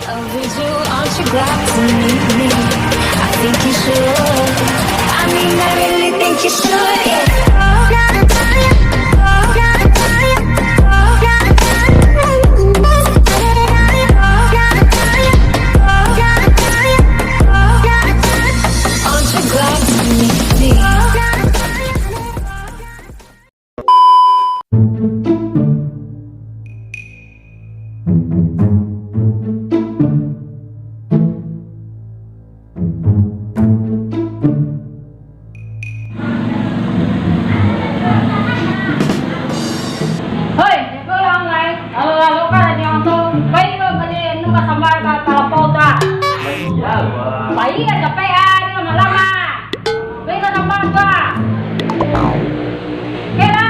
With you, aren't you glad to meet me? I think you should. I mean, I really think you should, yeah. Aren't you glad to meet me? Hoy, ikaw lang ay. Lalo ka na diyan to. Bayi ko kasi ano ka sambar ka kalapot ka. Bayi ka capek ah, di ka malama. Bayi ka sambar ka. Kela.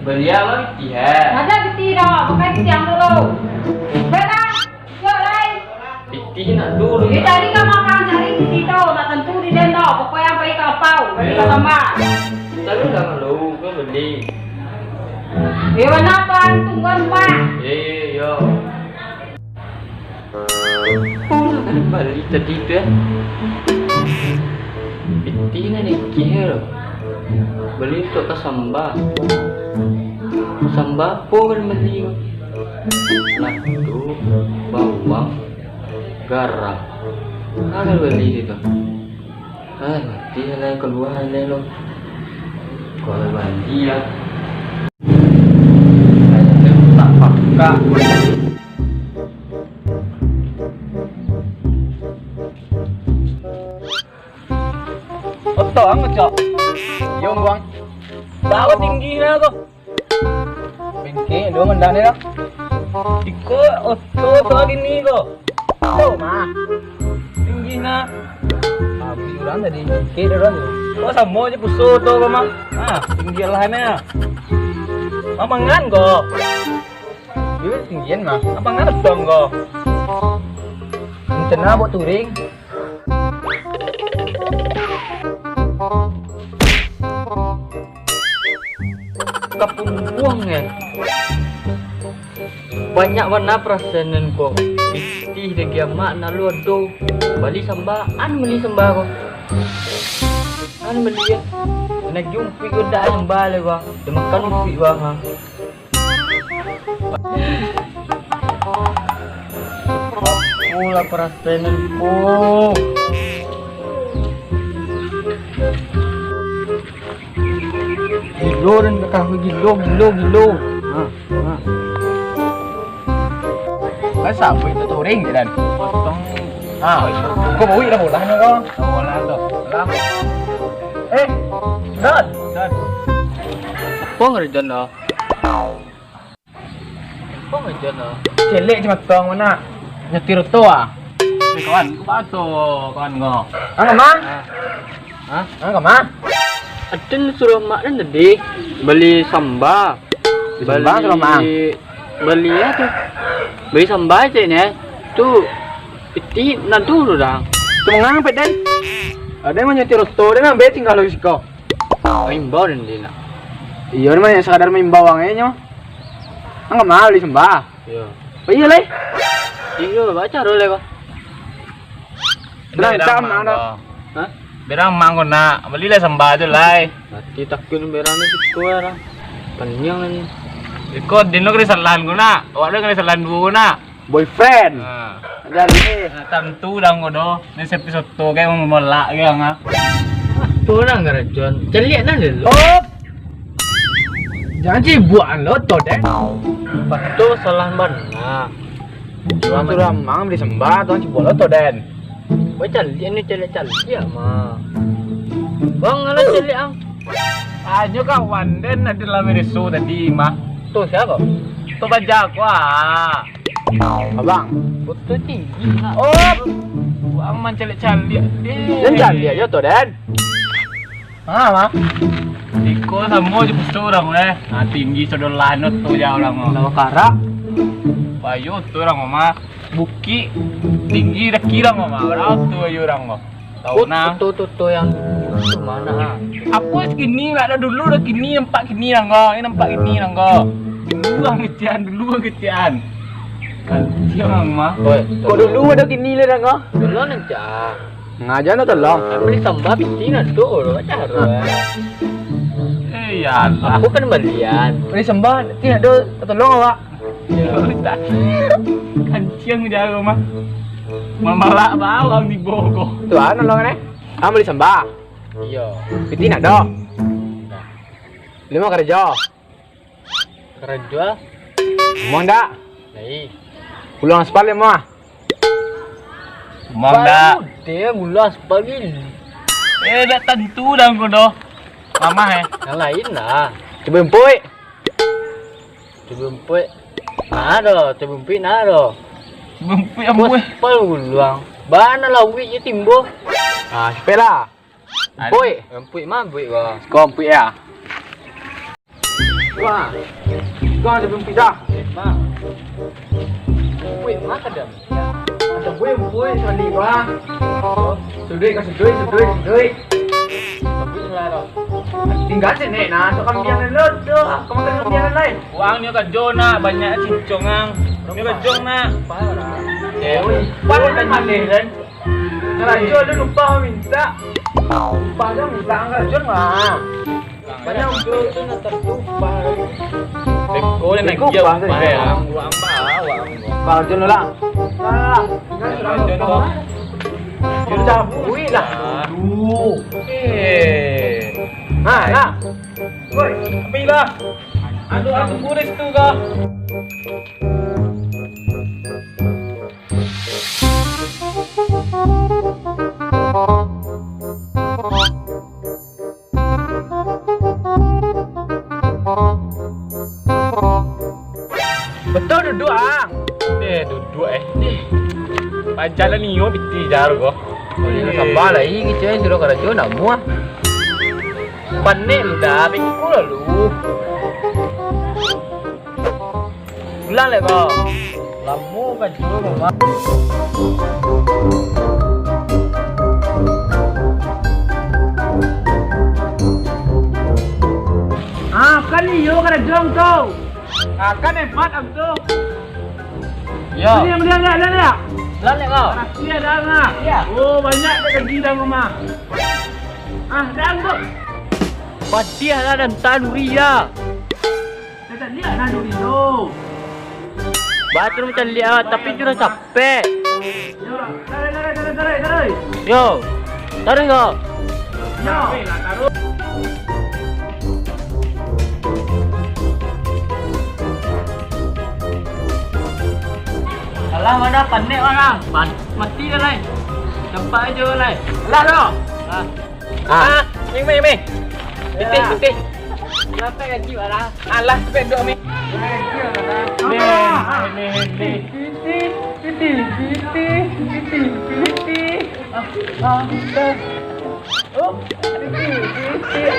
Belia lo ya. Ada biti dah, pakai biti yang dulu. Kela. Yo lai. Piti nak dulu. Di tadi ka makan cari biti tu, tak tentu di dendo. Pokoknya bayi ka pau, bayi ka sambar. Tapi dah malu, kau beli. Ewan apa tungguan pak. Yo. Oh, kan balik tadi tu ya. Piti nak dikira. Beli tu ke samba. Samba pun beli. Ladu, bawang, garam. Ada beli itu. Nanti lah keluar lo. Kalau mandi ya, saya tak pakai. Oto ang cok. Yung bang. Bawa tinggi na ko. Bingki, do mandane na. Iko oto to gini ko. Oh ma. Tinggi na. Biuran tadi bingki ron. Kok samo aja puso to ko ma. Ah, tinggi lah na. Mamangan ko. Dia tinggian mah. Apa ngarep dong ko. Intena buat touring. Kapun buang ya. Banyak warna perasaan kok. Piti degi mak nak lu ado. Bali samba, beli samba ko. Beli ya. Nak jumpi ko dah samba le bang. Dia makan upi bang ha. Mula perasaan ko. Gilo rin nakahwi gilo. Cái sao bị nó tù đinh vậy đàn. Có bụi đâu là nó có. Đâu là rồi. Làm. Ê, lên. Có người dân à? Có người dân à? Trên lệ cho mặt tường mà nè. Nhật tiêu to à? Thì có ăn có bát to có ăn ngò. Ăn cả má? Hả? Ăn cả má? Atin suruh mak dan tadi beli samba. Samba suruh mak. Beli ya tuh. Beli samba aja nih. Tuh piti nanti dulu dah. Cuma ngapet dan. Ada yang nyetir to dan ambil tinggal lagi kau. Imbau dan dia nak. Iya, ini mah sekadar mengimbau wangnya. Enggak mahal beli sembah. Iya. Oh iya, Le. Iya, baca dulu kok. Berancam ada. Hah? Berang mangko nak beli lah sembah tu lai. Nanti takun berani situ orang. Panjang ni. Ikut dino kena salan guna. Awak kena salan dua guna. Boyfriend. Jadi tentu dah ngodo. Ni episode tu kayak mau melak ke ngah. Tu orang kerajaan. Celiak nak dulu. Oh. Jangan cibuan lo tu deh. Betul salah mana? Tuan sudah mang beli sembah tuan cibuan lo tu den. Baca lihat ni celiak mah. Bang ala celiak ang. Ayo kawan den ada dalam resu tadi mah. Tu siapa? Tu baca aku ah. Abang. Betul tinggi. Oh. Ang man celiak-celiak. Den celiak yo tu den. Ah mah. Iko samo je pusto orang eh. Ah tinggi sodol lanut tu jauh orang mau. Lawa karak. Bayu tu orang mah. Buki tinggi dah kira mah. Berapa tu ayu orang mau. Tahu nah. Tu yang mana? Aku segini enggak ada dulu dah kini nampak kini nanggo. Ini nampak kini nanggo. Dulu kecian. Kan siang mah. Oi, Kok dulu ada kini le dah kau? tolong aja. Ngajar no tolong. Beli sambal tina do cara. Ya Allah. Aku kan balian. Beli sembah tidak ada tolong awak. Tak. Kan siang dia mah. Mamalak bawang di Bogor. Tuan nolong ni. Beli sembah. Iya. Piti nak dok. Lima kerja. Kerja. Mau ndak? Nei. Pulang sepal mah. Mau Dia mulas pagi. dah tentu dah kau doh. Mama Yang lain lah. Coba empoi. Cebumpe. Nado, cebumpe nado. Empoi Bos pal ulang. Bana lawi je timbo. Ah, sepela. Empoi. Empui mah bui wah. Kau empoi ya. Wah. Kau ada empoi dah. Mah. Empui mah kadang. Ada empoi sekali kau. Sudui kau sudui. Tapi lah dah. Tinggal sini nah, tu kami yang lain tu. Kau makan kami yang lain. Uang ni kan Jona banyak cincong ang. Ni kan Jona. Parah. Pan kan malih kan. Rajon dia lupa minta. Lupa dia minta rajon mah. Banyak tu nak terlupa. Beko ni nak Beko dia apa saja? bayang. Uang uang. Kalau rajon lah. Lah. Rajon tu. Dia cabui lah. Dulu. Nah. Woi, apilah. Anu buris tu kah? Betul duduk ah. Duduk Pajalan ni yo piti jar ko. Ini sambal lagi kita suruh kerja nak muah. Panik lu dah, pikir lah lu. Ulang leh kau. Lamu kan juga mama. Kan ni yo kada jom tu. Kan hebat am tu. Ya. Ni dia lihat. Ulang leh kau. Dia dah ngah. Ya. Oh, banyak lagi dah rumah. Dah tu. Pasti lah dan tanuri ya. Saya tak lihat nak dulu tu. Batu macam lihat tapi sudah capek. Yo, tarik. Yo. Tarik kau. Yo. Alah mana panik orang. Mati dah lai. Nampak aja lai. Lah tu. Ming. Piti. Kenapa gaji orang? Alah sepeda mi.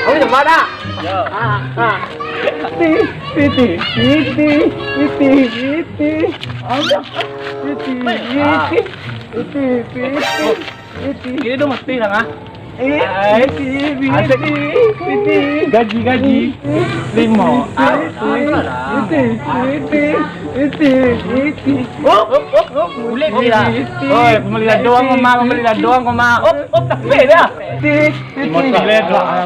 Aku jembat dah. Yo. Ini dah mesti lah ah. Gaji. 5. Boleh bila. Oi, pembelian doang koma. Tak pay dah. Dimotih le doang.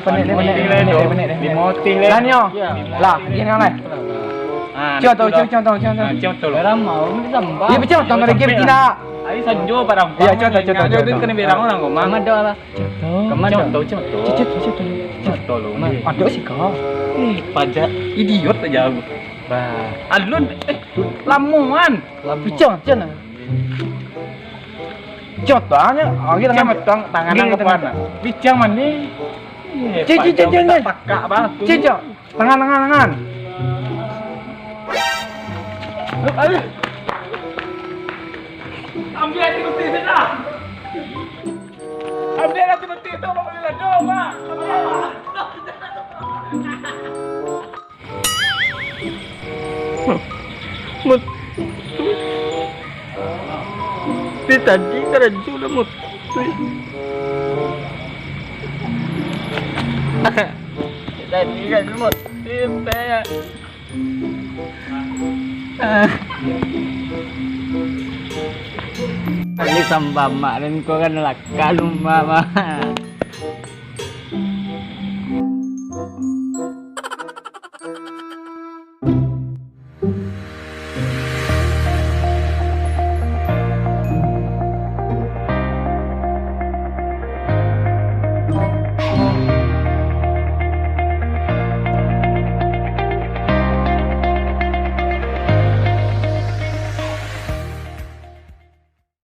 Dimotih le. Lanyo. Lah, ini yang lain. Contoh. Contoh. Orang mau sambal. Dia macam tong ada game tidak. Ai sanjo parang. Ya, contoh. Dia kena berang orang koma. Kamada lah. Kamada. Contoh lo. Ada sih kau. Pajak idiot aja aku. Alun lamuan. Bicara macam mana? Contohnya, Dia metong tangan ke mana? Bicang mana? Cik. Pakak batu. Cicok, tangan. Aduh. Ambil hati putih sana. Ambil hati putih tu bawa dia dong, Mak. Mut. Di tadi kerja dah mut. Tadi kan mut. Sampai Bali samba mak dan ko kan lakalum mama.